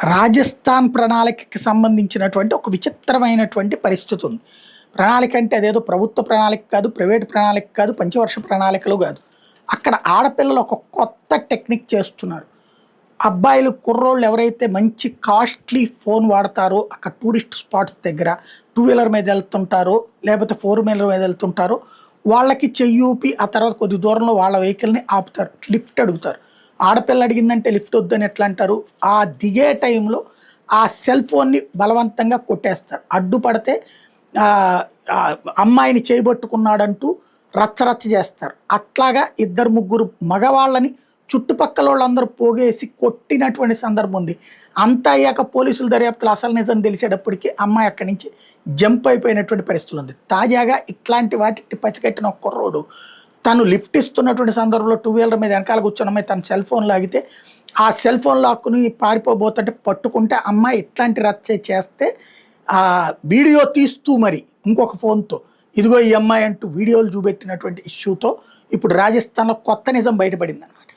రాజస్థాన్ ప్రణాళికకి సంబంధించినటువంటి ఒక విచిత్రమైనటువంటి పరిస్థితి ఉంది. ప్రణాళిక అంటే అదేదో ప్రభుత్వ ప్రణాళిక కాదు, ప్రైవేట్ ప్రణాళిక కాదు, పంచవర్ష ప్రణాళికలు కాదు. అక్కడ ఆడపిల్లలు ఒక కొత్త టెక్నిక్ చేస్తున్నారు. అబ్బాయిలు కుర్రోళ్ళు ఎవరైతే మంచి కాస్ట్లీ ఫోన్ వాడతారో అక్కడ టూరిస్ట్ స్పాట్స్ దగ్గర టూ వీలర్ మీద వెళ్తుంటారో లేకపోతే ఫోర్ వీలర్ మీద వెళ్తుంటారో వాళ్ళకి చెయ్యూపి ఆ తర్వాత కొద్ది దూరంలో వాళ్ళ వెహికల్ని ఆపుతారు, లిఫ్ట్ అడుగుతారు. ఆడపిల్ల అడిగిందంటే లిఫ్ట్ వద్దని ఎట్లా అంటారు? ఆ దిగే టైంలో ఆ సెల్ ఫోన్ని బలవంతంగా కొట్టేస్తారు. అడ్డుపడితే అమ్మాయిని చేయబట్టుకున్నాడంటూ రచ్చరచ్చ చేస్తారు. అట్లాగా ఇద్దరు ముగ్గురు మగవాళ్ళని చుట్టుపక్కల వాళ్ళందరూ పోగేసి కొట్టినటువంటి సందర్భం ఉంది. అంతా అయ్యాక పోలీసుల దర్యాప్తులు అసలు నిజం తెలిసేటప్పటికి అమ్మాయి అక్కడి నుంచి జంప్ అయిపోయినటువంటి పరిస్థితులు ఉంది. తాజాగా ఇట్లాంటి వాటిని పసిగట్టిన ఒక కుర్రోడు తను లిఫ్ట్ ఇస్తున్నటువంటి సందర్భంలో టూ వీలర్ మీద వెనకాల కూర్చున్న అమ్మాయి తన సెల్ ఫోన్ లాగితే ఆ సెల్ ఫోన్ లాక్కుని పారిపోబోతుంటే పట్టుకుంటే అమ్మాయి ఇట్లాంటి రచ్చ చేస్తే వీడియో తీస్తూ మరి ఇంకొక ఫోన్తో ఇదిగో ఈ అమ్మాయి అంటూ వీడియోలు చూపెట్టినటువంటి ఇష్యూతో ఇప్పుడు రాజస్థాన్లో కొత్త నిజం బయటపడింది అన్నమాట.